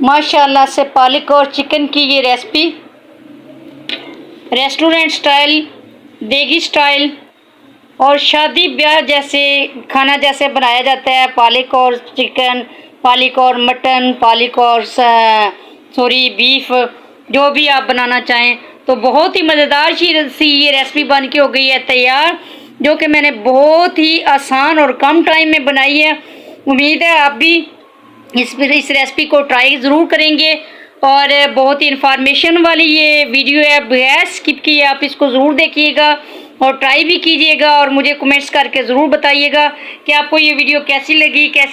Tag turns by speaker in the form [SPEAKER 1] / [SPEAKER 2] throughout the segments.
[SPEAKER 1] माशाल्लाह से पालक और चिकन की ये रेसिपी रेस्टोरेंट स्टाइल, देगी स्टाइल और शादी ब्याह जैसे खाना जैसे बनाया जाता है। पालक और चिकन, पालक और मटन, पालक और बीफ, जो भी आप बनाना चाहें, तो बहुत ही मज़ेदार सी ये रेसिपी बन के हो गई है तैयार, जो कि मैंने बहुत ही आसान और कम टाइम में बनाई है। उम्मीद है आप भी इस रेसिपी को ट्राई ज़रूर करेंगे और बहुत ही इंफॉर्मेशन वाली ये वीडियो है, बगैर स्किप किए आप इसको ज़रूर देखिएगा और ट्राई भी कीजिएगा और मुझे कमेंट्स करके ज़रूर बताइएगा कि आपको ये वीडियो कैसी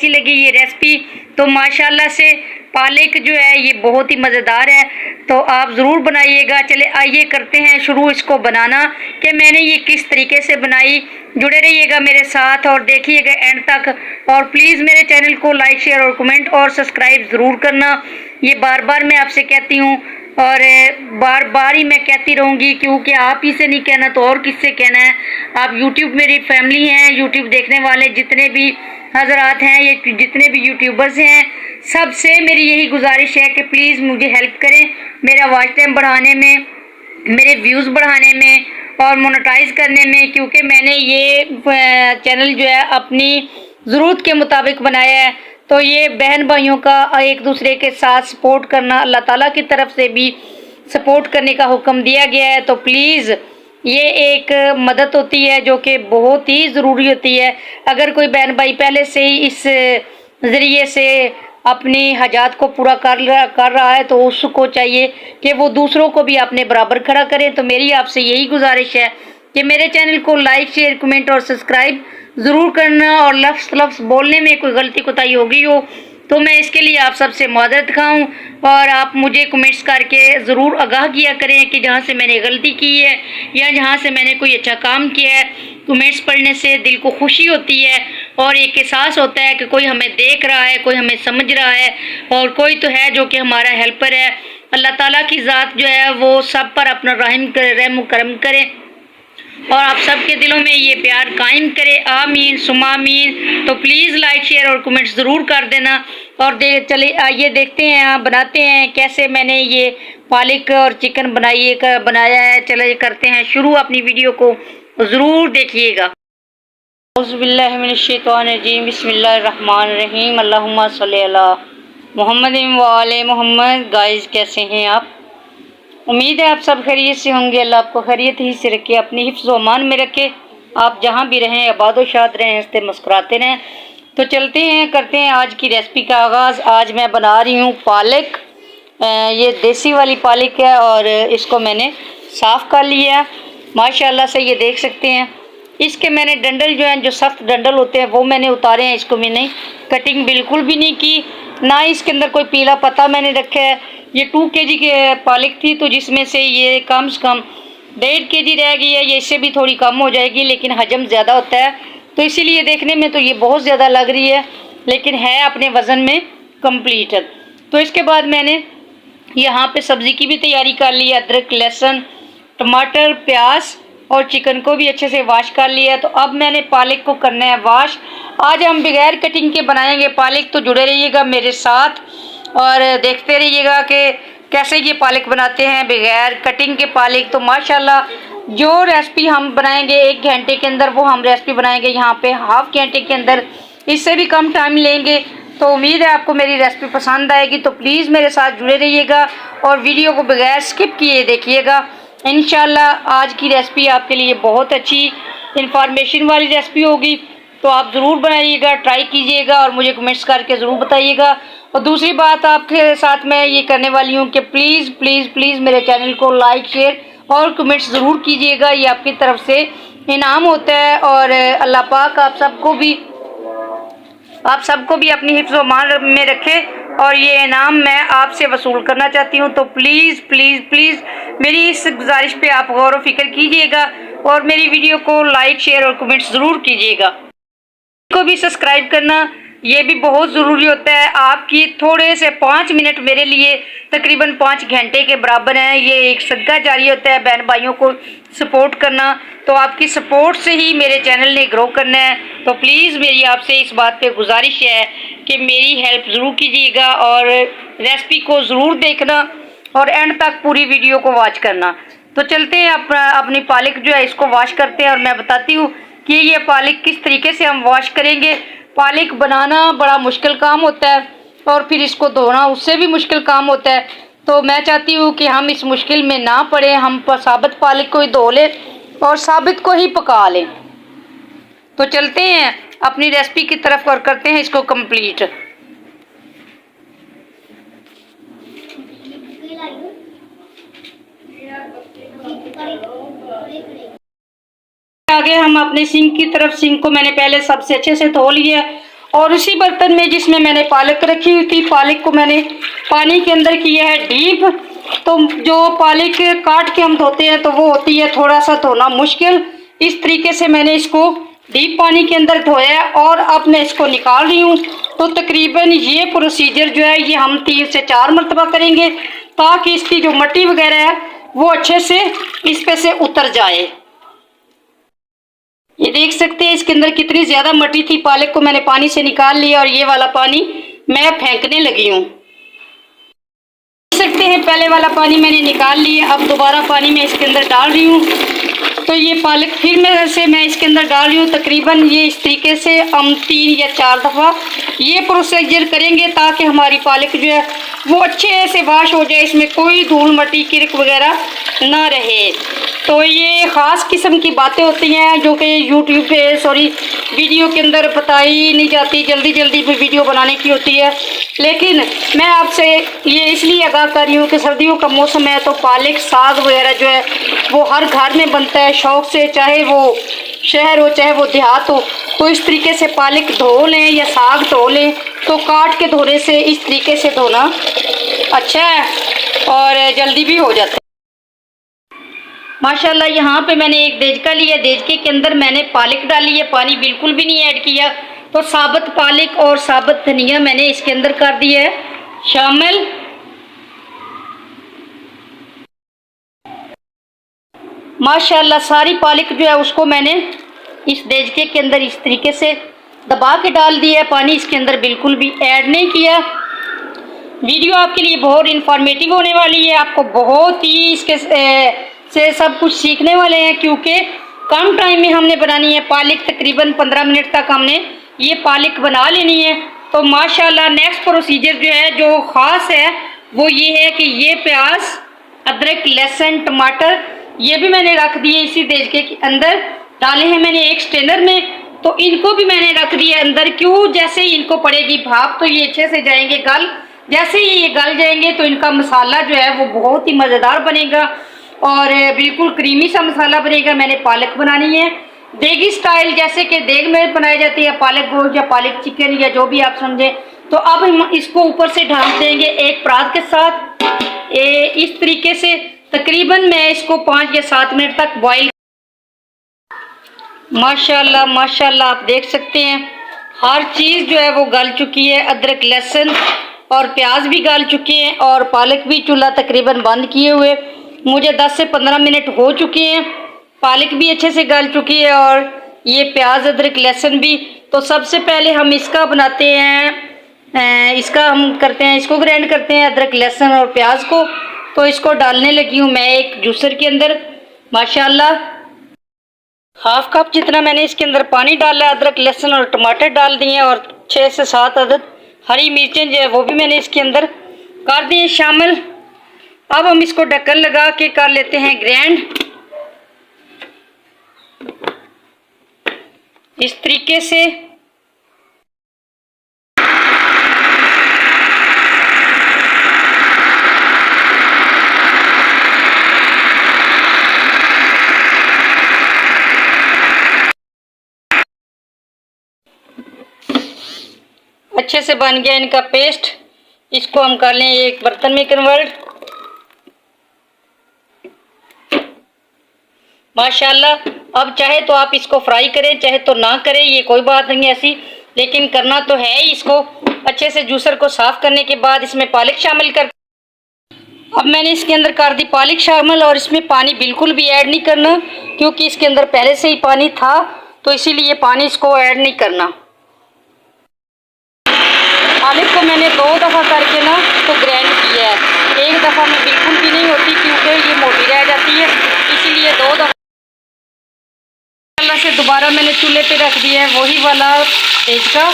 [SPEAKER 1] लगी ये रेसिपी। तो माशाल्लाह से पालक जो है ये बहुत ही मज़ेदार है, तो आप ज़रूर बनाइएगा। चले आइए करते हैं शुरू इसको बनाना कि मैंने ये किस तरीके से बनाई। जुड़े रहिएगा मेरे साथ और देखिएगा एंड तक, और प्लीज़ मेरे चैनल को लाइक, शेयर और कमेंट और सब्सक्राइब ज़रूर करना। ये बार बार मैं आपसे कहती हूँ और बार बार ही मैं कहती रहूँगी, क्योंकि आप ही से नहीं कहना तो और किससे कहना है। आप यूट्यूब मेरी फैमिली हैं, यूट्यूब देखने वाले जितने भी हजरात हैं, ये जितने भी यूट्यूबर्स हैं, सबसे मेरी यही गुजारिश है कि प्लीज़ मुझे हेल्प करें मेरा वॉच टाइम बढ़ाने में, मेरे व्यूज़ बढ़ाने में और मोनेटाइज करने में, क्योंकि मैंने ये चैनल जो है अपनी ज़रूरत के मुताबिक बनाया है। तो ये बहन भाइयों का एक दूसरे के साथ सपोर्ट करना, अल्लाह ताला की तरफ से भी सपोर्ट करने का हुक्म दिया गया है। तो प्लीज़ ये एक मदद होती है जो कि बहुत ही ज़रूरी होती है। अगर कोई बहन भाई पहले से ही इस ज़रिए से अपनी हाजात को पूरा कर रहा है, तो उसको चाहिए कि वो दूसरों को भी अपने बराबर खड़ा करें। तो मेरी आपसे यही गुजारिश है कि मेरे चैनल को लाइक, शेयर, कमेंट और सब्सक्राइब ज़रूर करना, और लफ्ज़ बोलने में कोई गलती कोताही हो गई हो तो मैं इसके लिए आप सबसे मादरत खाऊँ, और आप मुझे कमेंट्स करके ज़रूर आगाह किया करें कि जहाँ से मैंने गलती की है या जहाँ से मैंने कोई अच्छा काम किया है। कमेंट्स पढ़ने से दिल को खुशी होती है और एक एहसास होता है कि कोई हमें देख रहा है, कोई हमें समझ रहा है और कोई तो है जो कि हमारा हेल्पर है। अल्लाह ताला की ज़ात जो है वो सब पर अपना रहम करम करे और आप सबके दिलों में ये प्यार कायम करे। आमीन सुमा आमीन। तो प्लीज़ लाइक, शेयर और कमेंट ज़रूर कर देना। और चले आइए देखते हैं, बनाते हैं कैसे मैंने ये पालक और चिकन बनाया है। चले करते हैं शुरू, अपनी वीडियो को ज़रूर देखिएगा। औज़ुबिल्लाहिमिनश्शैतानिर्रजीम, बिस्मिल्लाहिर्रहमानिर्रहीम, अल्लाहुम्मा सल्ली अला मुहम्मद व आले मोहम्मद। गाइस, कैसे हैं आप? उम्मीद है आप सब खैरियत से होंगे। अल्लाह आपको खैरियत ही से रखे, अपनी हिफ्ज़ व अमान में रखे। आप जहाँ भी रहें आबाद व शाद रहें, हंसते मुस्कुराते रहें। तो चलते हैं, करते हैं आज की रेसिपी का आगाज़। आज मैं बना रही हूँ पालक। ये देसी वाली पालक है और इसको मैंने साफ़ कर लिया माशाल्लाह से। ये देख सकते हैं, इसके मैंने डंडल जो हैं, जो सख्त डंडल होते हैं, वो मैंने उतारे हैं। इसको मैंने कटिंग बिल्कुल भी नहीं की, ना इसके अंदर कोई पीला पत्ता मैंने रखा है। ये 2 kg के पालक थी, तो जिसमें से ये कम से कम 1.5 kg रह गई है। ये इससे भी थोड़ी कम हो जाएगी, लेकिन हजम ज़्यादा होता है, तो इसीलिए देखने में तो ये बहुत ज़्यादा लग रही है, लेकिन है अपने वज़न में कंप्लीट है। तो इसके बाद मैंने यहाँ पे सब्ज़ी की भी तैयारी कर ली है। अदरक, लहसुन, टमाटर, प्याज और चिकन को भी अच्छे से वॉश कर लिया है। तो अब मैंने पालक को करना है वॉश। आज हम बगैर कटिंग के बनाएंगे पालक, तो जुड़े रहिएगा मेरे साथ और देखते रहिएगा कि कैसे ये पालक बनाते हैं बगैर कटिंग के पालक। तो माशाल्लाह जो रेसिपी हम बनाएंगे 1 घंटे के अंदर, वो हम रेसिपी बनाएंगे यहाँ पे हाफ घंटे के अंदर, इससे भी कम टाइम लेंगे। तो उम्मीद है आपको मेरी रेसिपी पसंद आएगी। तो प्लीज़ मेरे साथ जुड़े रहिएगा और वीडियो को बगैर स्किप किए देखिएगा। इंशाल्लाह आज की रेसिपी आपके लिए बहुत अच्छी इंफॉर्मेशन वाली रेसिपी होगी, तो आप ज़रूर बनाइएगा, ट्राई कीजिएगा और मुझे कमेंट्स करके ज़रूर बताइएगा। और दूसरी बात आपके साथ मैं ये करने वाली हूँ कि प्लीज़ प्लीज़ प्लीज़ मेरे चैनल को लाइक, शेयर और कमेंट्स ज़रूर कीजिएगा। ये आपकी तरफ से इनाम होता है और अल्लाह पाक आप सबको भी अपनी हिफ्ज़ व अमान में रखे, और ये इनाम मैं आपसे वसूल करना चाहती हूँ। तो प्लीज़ प्लीज़ प्लीज़ मेरी इस गुजारिश पे आप गौर व फिक्र कीजिएगा और मेरी वीडियो को लाइक, शेयर और कमेंट्स ज़रूर कीजिएगा। को भी सब्सक्राइब करना, ये भी बहुत ज़रूरी होता है। आपकी थोड़े से 5 मिनट मेरे लिए तकरीबन 5 घंटे के बराबर हैं। ये एक सदका जारी होता है बहन भाइयों को सपोर्ट करना। तो आपकी सपोर्ट से ही मेरे चैनल ने ग्रो करना है। तो प्लीज़ मेरी आपसे इस बात पे गुजारिश है कि मेरी हेल्प ज़रूर कीजिएगा और रेसिपी को ज़रूर देखना और एंड तक पूरी वीडियो को वॉच करना। तो चलते हैं अपनी पालक जो है इसको वॉश करते हैं और मैं बताती हूँ कि ये पालक किस तरीके से हम वॉश करेंगे। पालक बनाना बड़ा मुश्किल काम होता है और फिर इसको धोना उससे भी मुश्किल काम होता है। तो मैं चाहती हूँ कि हम इस मुश्किल में ना पड़े, हम साबित पालक को ही धो लें और साबित को ही पका लें। तो चलते हैं अपनी रेसिपी की तरफ और करते हैं इसको कंप्लीट। आगे हम अपने सिंक की तरफ, सिंक को मैंने पहले सबसे अच्छे से धो लिया और उसी बर्तन में जिसमें मैंने पालक रखी हुई थी, पालक को मैंने पानी के अंदर किया है डीप। तो जो पालक काट के हम धोते हैं तो वो होती है थोड़ा सा धोना मुश्किल। इस तरीके से मैंने इसको डीप पानी के अंदर धोया और अब मैं इसको निकाल रही हूँ। तो तकरीबन ये प्रोसीजर जो है ये हम 3 से 4 मरतबा करेंगे ताकि इसकी जो मट्टी वगैरह है वो अच्छे से इस पे से उतर जाए। ये देख सकते हैं इसके अंदर कितनी ज़्यादा मट्टी थी। पालक को मैंने पानी से निकाल लिया और ये वाला पानी मैं फेंकने लगी हूँ। देख सकते हैं पहले वाला पानी मैंने निकाल लिया, अब दोबारा पानी मैं इसके अंदर डाल रही हूँ। तो ये पालक फिर मैं इसके अंदर डाल रही हूँ। तकरीबन ये इस तरीके से हम 3 या 4 दफ़ा ये प्रोसीजर करेंगे ताकि हमारी पालक जो है वो अच्छे से वॉश हो जाए, इसमें कोई धूल मट्टी किरक वगैरह ना रहे। तो ये ख़ास किस्म की बातें होती हैं जो कि यूट्यूब पे वीडियो के अंदर बताई नहीं जाती, जल्दी जल्दी में वीडियो बनाने की होती है। लेकिन मैं आपसे ये इसलिए आगाह कर रही हूँ कि सर्दियों का मौसम है तो पालक साग वगैरह जो है वो हर घर में बनता है शौक़ से, चाहे वो शहर हो चाहे वो देहात हो। तो इस तरीके से पालक धो लें या साग धो लें तो काट के धोने से इस तरीके से धोना अच्छा है और जल्दी भी हो जाता है। माशाल्लाह यहाँ पे मैंने एक देजका लिया, देजके के अंदर मैंने पालक डाली है, पानी बिल्कुल भी नहीं ऐड किया। तो साबुत पालक और साबुत धनिया मैंने इसके अंदर कर दिया है शामिल। माशाल्लाह सारी पालक जो है उसको मैंने इस देजके के अंदर इस तरीके से दबा के डाल दिया है, पानी इसके अंदर बिल्कुल भी ऐड नहीं किया। वीडियो आपके लिए बहुत इंफॉर्मेटिव होने वाली है, आपको बहुत ही इसके से सब कुछ सीखने वाले हैं क्योंकि कम टाइम में हमने बनानी है पालक। तकरीबन 15 मिनट तक हमने ये पालक बना लेनी है। तो माशाल्लाह नेक्स्ट प्रोसीजर जो है जो ख़ास है वो ये है कि ये प्याज, अदरक, लहसुन, टमाटर ये भी मैंने रख दिए इसी देजके के अंदर, डाले हैं मैंने एक स्ट्रेनर में। तो इनको भी मैंने रख दिया अंदर, क्यों, जैसे ही इनको पड़ेगी भाप तो ये अच्छे से जाएंगे गल। जैसे ही ये गल जाएंगे तो इनका मसाला जो है वो बहुत ही मज़ेदार बनेगा और बिल्कुल क्रीमी सा मसाला बनेगा। मैंने पालक बनानी है देगी स्टाइल, जैसे कि देग में बनाई जाती है पालक गोश्त या पालक चिकन या जो भी आप समझें। तो अब हम इसको ऊपर से ढाँप देंगे एक परात के साथ इस तरीके से। तकरीबन मैं इसको 5 या 7 मिनट तक बॉईल। माशाल्लाह माशाल्लाह आप देख सकते हैं हर चीज़ जो है वो गल चुकी है। अदरक, लहसुन और प्याज भी गल चुके हैं और पालक भी चूल्हा तकरीबन बंद किए हुए मुझे 10 से 15 मिनट हो चुके हैं। पालक भी अच्छे से गल चुकी है और ये प्याज, अदरक, लहसुन भी। तो सबसे पहले हम इसका बनाते हैं, इसका हम करते हैं, इसको ग्राइंड करते हैं अदरक, लहसुन और प्याज को। तो इसको डालने लगी हूँ मैं एक जूसर के अंदर। माशाल्लाह हाफ कप जितना मैंने इसके अंदर पानी डाला है, अदरक, लहसुन और टमाटर डाल दिए हैं और 6 से 7 अदद हरी मिर्चें जो है वो भी मैंने इसके अंदर कर दिए शामिल। अब हम इसको ढक्कन लगा के कर लेते हैं ग्राइंड इस तरीके से। अच्छे से बन गया इनका पेस्ट। इसको हम कर लें एक बर्तन में कन्वर्ट। माशाल्लाह अब चाहे तो आप इसको फ्राई करें चाहे तो ना करें, ये कोई बात नहीं ऐसी। लेकिन करना तो है ही। इसको अच्छे से जूसर को साफ करने के बाद इसमें पालक शामिल कर, अब मैंने इसके अंदर कर दी पालक शामिल, और इसमें पानी बिल्कुल भी ऐड नहीं करना क्योंकि इसके अंदर पहले से ही पानी था, तो इसीलिए पानी इसको ऐड नहीं करना। पालक को मैंने 2 दफ़ा करके ना तो ग्राइंड किया है, 1 दफ़ा में बिल्कुल भी नहीं होती क्योंकि ये मोटी रह जाती है, इसीलिए 2 दफ़ा से दोबारा मैंने चूल्हे पे रख दिया है वही वाला देचका,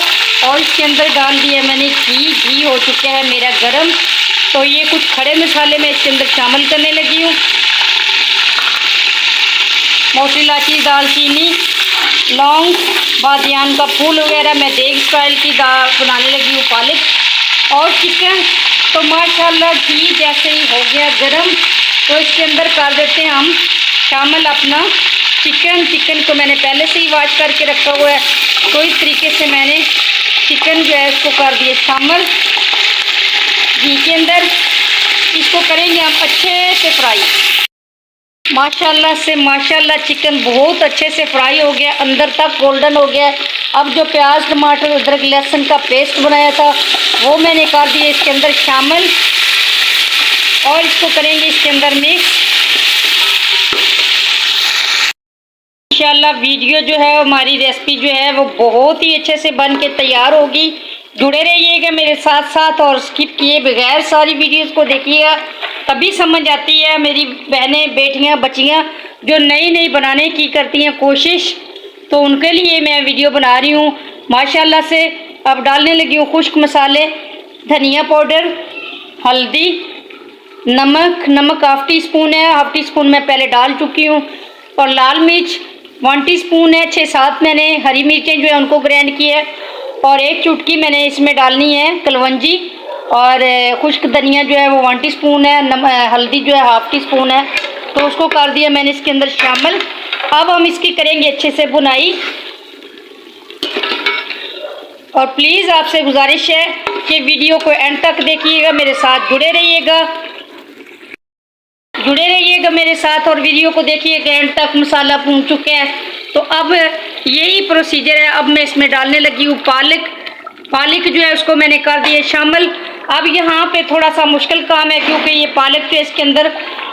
[SPEAKER 1] और इसके अंदर डाल दिया मैंने घी हो चुका है मेरा गरम। तो ये कुछ खड़े मसाले मैं इसके अंदर शामिल करने लगी हूँ, मोटी इलायची, दालचीनी, लौंग, बादियान का फूल वगैरह। मैं देग स्टाइल की दाल बनाने लगी हूँ पालक और चिकन। तो माशाल्लाह घी जैसे ही हो गया गरम, तो इसके अंदर कर देते हैं हम शामिल अपना चिकन को मैंने पहले से ही वॉश करके रखा हुआ है, तो इस तरीके से मैंने चिकन जो है इसको कर दिए शामिल घी के अंदर। इसको करेंगे हम अच्छे से फ्राई। माशाल्लाह से माशाल्लाह चिकन बहुत अच्छे से फ्राई हो गया, अंदर तक गोल्डन हो गया। अब जो प्याज, टमाटर, अदरक, लहसुन का पेस्ट बनाया था वो मैंने कर दिया इसके अंदर शामिल, और इसको करेंगे इसके अंदर मिक्स। इंशाल्लाह वीडियो जो है हमारी रेसिपी जो है वो बहुत ही अच्छे से बन के तैयार होगी। जुड़े रहिएगा मेरे साथ साथ और स्किप किए बगैर सारी वीडियोस को देखिएगा, तभी समझ आती है। मेरी बहनें, बेटियां, बच्चियां जो नई बनाने की करती हैं कोशिश, तो उनके लिए मैं वीडियो बना रही हूँ माशाल्लाह से। अब डालने लगी हूँ खुश्क मसाले, धनिया पाउडर, हल्दी, नमक हाफ़ टी स्पून है, हाफ़ टी स्पून मैं पहले डाल चुकी हूँ, और लाल मिर्च 1 टीस्पून है। 6-7 मैंने हरी मिर्चें जो है उनको ग्राइंड किया है, और 1 चुटकी मैंने इसमें डालनी है कलवंजी, और खुश्क धनिया जो है वो 1 टीस्पून है, हल्दी जो है हाफ़ टी स्पून है, तो उसको कर दिया मैंने इसके अंदर शामिल। अब हम इसकी करेंगे अच्छे से भुनाई, और प्लीज़ आपसे गुजारिश है कि वीडियो को एंड तक देखिएगा, मेरे साथ जुड़े रहिएगा मेरे साथ, और वीडियो को देखिएगा एंड तक। मसाला भून चुके हैं, तो अब यही प्रोसीजर है। अब मैं इसमें डालने लगी हूँ पालक जो है उसको मैंने कर दिया शामिल। अब यहाँ पे थोड़ा सा मुश्किल काम है क्योंकि ये पालक के इसके अंदर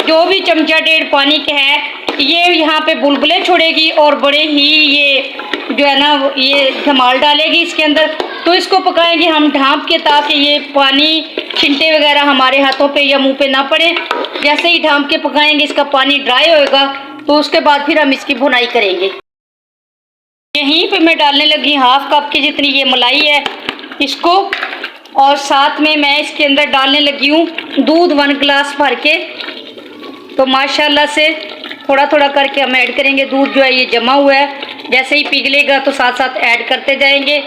[SPEAKER 1] जो भी चमचा 1.5 पानी का है ये यहाँ पे बुलबुले छोड़ेगी, और बड़े ही ये जो है ना ये धमाल डालेगी इसके अंदर। तो इसको पकाएंगे हम ढाँप के, ताकि ये पानी छिंटे वगैरह हमारे हाथों पे या मुंह पे ना पड़े। जैसे ही ढाँप के पकाएंगे इसका पानी ड्राई होएगा, तो उसके बाद फिर हम इसकी भुनाई करेंगे। यहीं पे मैं डालने लगी 1/2 कप की जितनी ये मलाई है इसको, और साथ में मैं इसके अंदर डालने लगी हूँ दूध 1 गिलास भर के। तो माशाल्लाह से थोड़ा करके हम ऐड करेंगे। दूध जो है ये जमा हुआ है, जैसे ही पिघलेगा तो साथ साथ ऐड करते जाएंगे।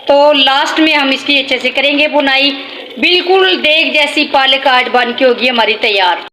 [SPEAKER 1] तो लास्ट में हम इसकी अच्छे से करेंगे भुनाई। बिल्कुल देग जैसी पालक आज बन के होगी हमारी तैयार।